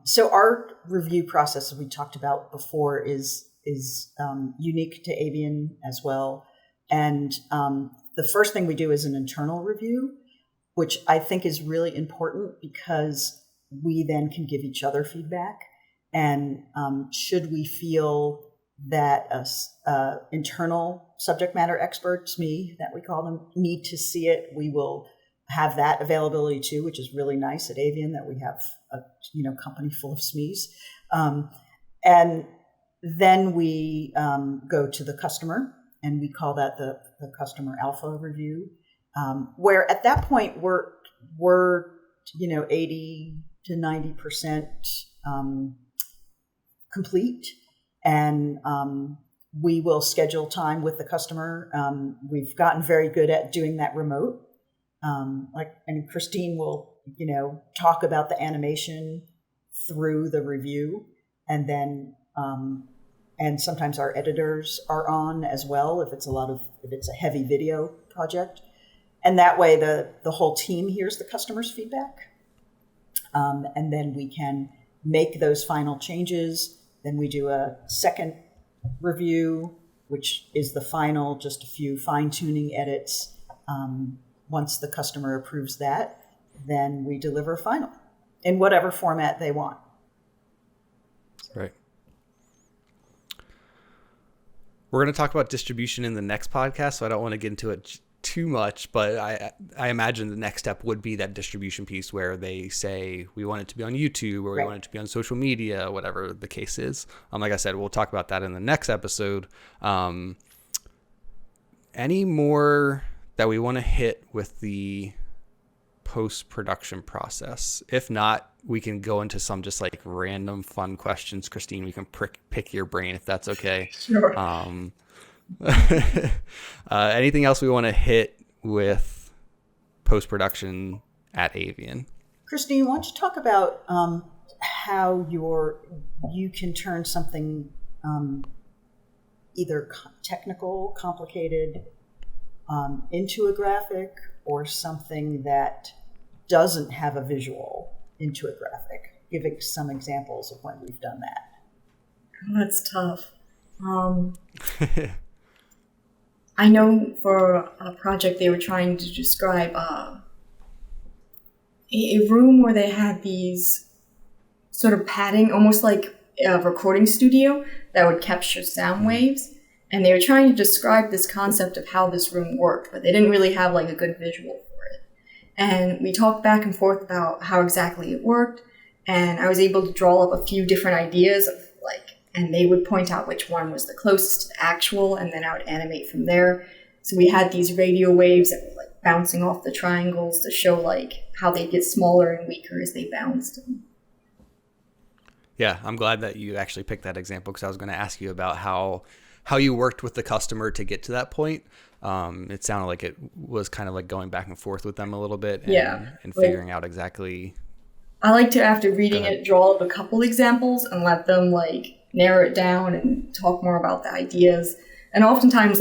So our review process, as we talked about before, is unique to Avian as well. And the first thing we do is an internal review, which I think is really important because we then can give each other feedback. And should we feel that internal subject matter experts, that we call them, need to see it, we will have that availability too, which is really nice at Avian that we have a company full of SMEs. And then we go to the customer, and we call that the customer alpha review, where at that point we're 80 to 90% complete, and we will schedule time with the customer. We've gotten very good at doing that remote. And Christine will, talk about the animation through the review, and then, and sometimes our editors are on as well if it's a heavy video project, and that way the whole team hears the customer's feedback, and then we can make those final changes. Then we do a second review, which is the final, just a few fine-tuning edits. Once the customer approves that, then we deliver a final in whatever format they want. Right. We're going to talk about distribution in the next podcast, so I don't want to get into it too much, but I imagine the next step would be that distribution piece where they say we want it to be on YouTube, or we want it to be on social media, whatever the case is. Like I said, we'll talk about that in the next episode. Any more that we want to hit with the post-production process? If not, we can go into some just like random fun questions. Christine, we can pick your brain if that's okay. Sure. Anything else we want to hit with post-production at Avian? Christine, why don't you talk about how you can turn something either technical, complicated, into a graphic, or something that doesn't have a visual into a graphic, giving some examples of when we've done that. That's tough. I know for a project they were trying to describe a room where they had these sort of padding, almost like a recording studio that would capture sound waves. And they were trying to describe this concept of how this room worked, but they didn't really have like a good visual for it. And we talked back and forth about how exactly it worked. And I was able to draw up a few different ideas of and they would point out which one was the closest to the actual, and then I would animate from there. So we had these radio waves that were like bouncing off the triangles to show like how they get smaller and weaker as they bounced. Yeah, I'm glad that you actually picked that example, because I was going to ask you about how you worked with the customer to get to that point. It sounded like it was kind of like going back and forth with them a little bit, and figuring out exactly. I like to, after reading it, draw up a couple examples and let them narrow it down and talk more about the ideas. And oftentimes,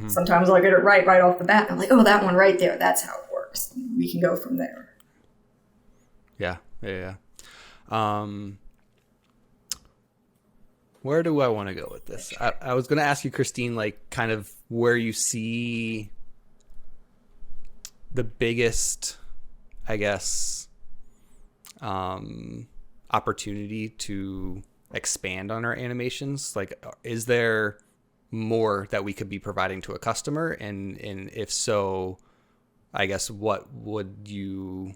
sometimes I'll get it right off the bat. I'm like, oh, that one right there, that's how it works. We can go from there. Yeah. Where do I want to go with this? I was going to ask you, Christine, kind of where you see the biggest, I guess, opportunity to expand on our animations. Is there more that we could be providing to a customer? And if so, I guess what would you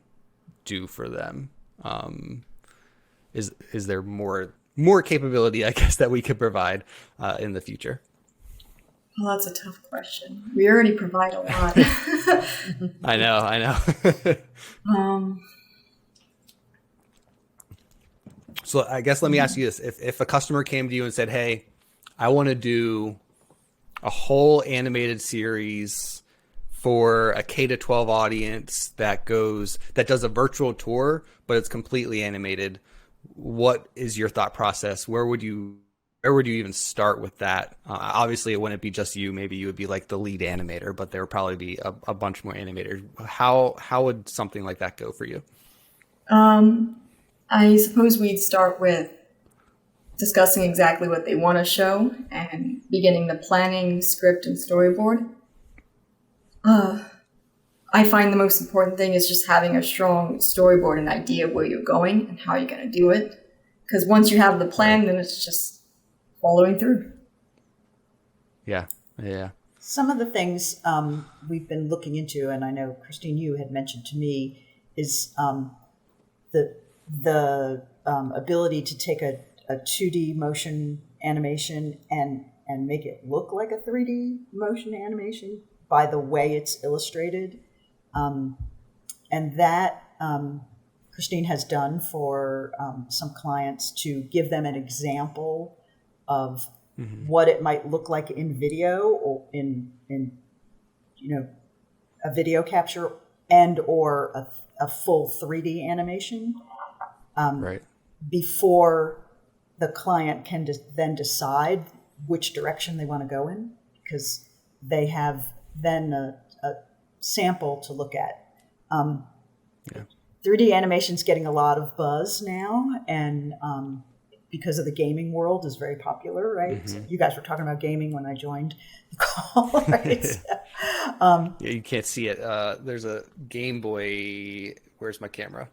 do for them? Is there more capability, I guess, that we could provide in the future? Well, that's a tough question. We already provide a lot. I know. So I guess let me ask you this. If a customer came to you and said, hey, I want to do a whole animated series for a K-12 audience that does a virtual tour, but it's completely animated, what is your thought process? Where would you even start with that? Obviously, it wouldn't be just you. Maybe you would be the lead animator, but there would probably be a bunch more animators. How would something like that go for you? I suppose we'd start with discussing exactly what they want to show and beginning the planning, script, and storyboard. I find the most important thing is just having a strong storyboard and idea of where you're going and how you're going to do it. Because once you have the plan, then it's just following through. Yeah. Yeah. Some of the things we've been looking into, and I know Christine, you had mentioned to me, is the ability to take a 2D motion animation and make it look like a 3D motion animation by the way it's illustrated. And that Christine has done for some clients to give them an example of what it might look like in video or in a video capture and or a full 3D animation Right. before the client can then decide which direction they want to go in, because they have then a sample to look at. 3D animation's getting a lot of buzz now, and because of the gaming world is very popular, right? So you guys were talking about gaming when I joined the call, right? Yeah, you can't see it. There's a Game Boy. Where's my camera?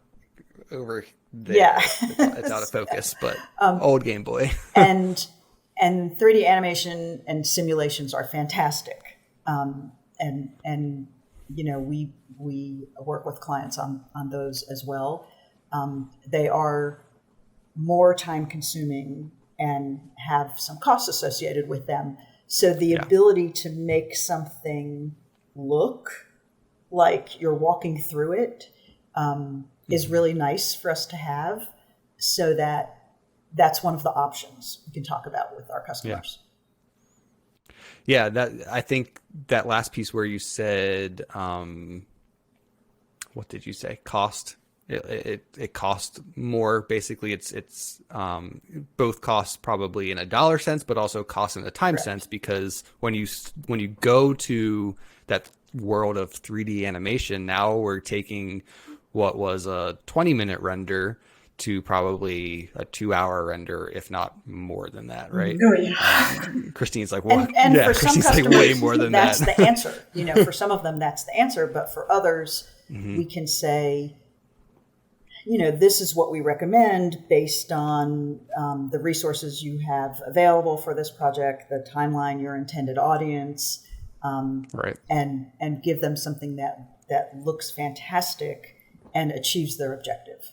Over there. Yeah. It's out of focus, but old Game Boy. and 3D animation and simulations are fantastic. And we work with clients on those as well. They are more time consuming and have some costs associated with them. So the ability to make something look like you're walking through it is really nice for us to have, so that's one of the options we can talk about with our customers. Yeah, that I think that last piece where you said, what did you say? Cost. It costs more. Basically, it's both costs probably in a dollar sense, but also costs in a time sense, because when you go to that world of 3D animation, now we're taking what was a 20-minute render to probably a 2-hour render, if not more than that, right? Oh, yeah. Christine's like, what? And yeah, for some Christine's customers, like way more than that's that. the answer. For some of them, that's the answer. But for others, we can say, this is what we recommend based on the resources you have available for this project, the timeline, your intended audience, Right. and give them something that looks fantastic and achieves their objective.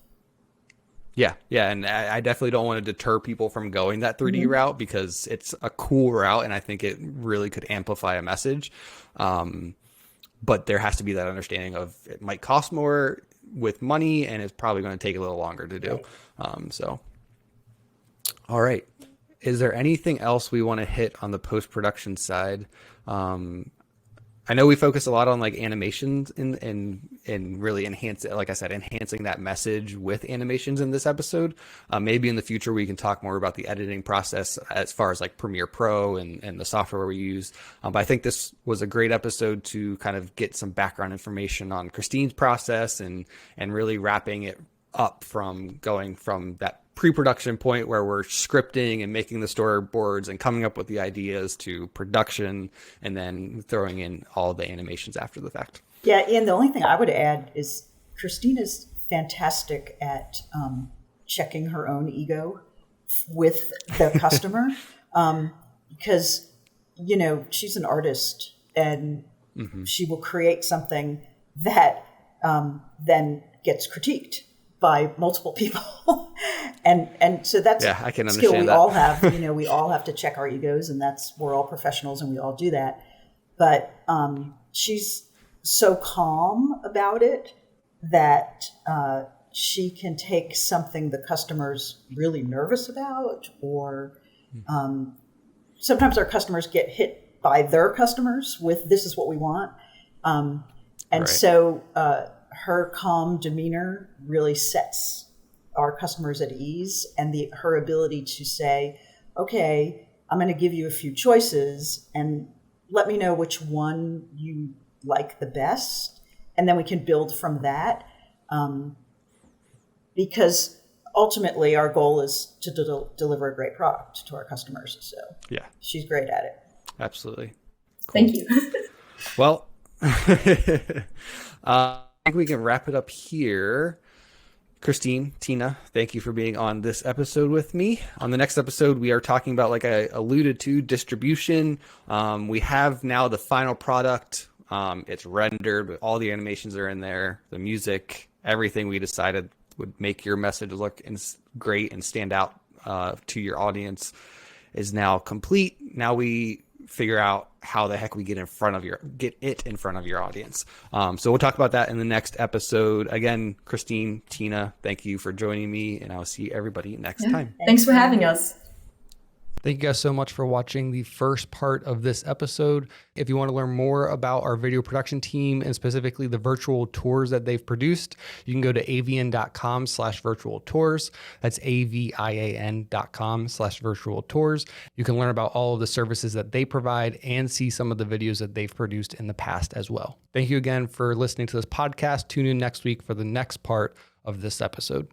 Yeah, and I definitely don't want to deter people from going that 3D route, because it's a cool route, and I think it really could amplify a message. But there has to be that understanding of it might cost more with money, and it's probably going to take a little longer to do. So, all right. Is there anything else we want to hit on the post-production side? I know we focus a lot on like animations and really enhancing that message with animations in this episode. Maybe in the future we can talk more about the editing process as far as like Premiere Pro and the software we use. But I think this was a great episode to kind of get some background information on Christine's process and really wrapping it up from going from that pre-production point where we're scripting and making the storyboards and coming up with the ideas to production, and then throwing in all the animations after the fact. Yeah, Ian, the only thing I would add is Christine is fantastic at checking her own ego with the customer, because, she's an artist, and she will create something that then gets critiqued by multiple people. and so that's I can a skill understand we that. all have. We all have to check our egos, and we're all professionals and we all do that. But she's so calm about it that she can take something the customer's really nervous about, or sometimes our customers get hit by their customers with, this is what we want. Right. So her calm demeanor really sets our customers at ease, and her ability to say, okay, I'm going to give you a few choices and let me know which one you like the best. And then we can build from that. Because ultimately our goal is to deliver a great product to our customers. So Yeah, she's great at it. absolutely. Cool. Thank you. Well, I think we can wrap it up here. Christine, Tina, thank you for being on this episode with me. On the next episode, we are talking about, like I alluded to, distribution. We have now the final product. It's rendered, but all the animations are in there, the music, everything we decided would make your message look great and stand out to your audience is now complete. Now we figure out how the heck we get it in front of your audience. So we'll talk about that in the next episode. Again, Christine, Tina, thank you for joining me, and I'll see everybody next time. Thanks for having us. Thank you guys so much for watching the first part of this episode. If you want to learn more about our video production team and specifically the virtual tours that they've produced, you can go to avian.com/virtual tours. That's AVIAN.com/virtual tours. You can learn about all of the services that they provide and see some of the videos that they've produced in the past as well. Thank you again for listening to this podcast. Tune in next week for the next part of this episode.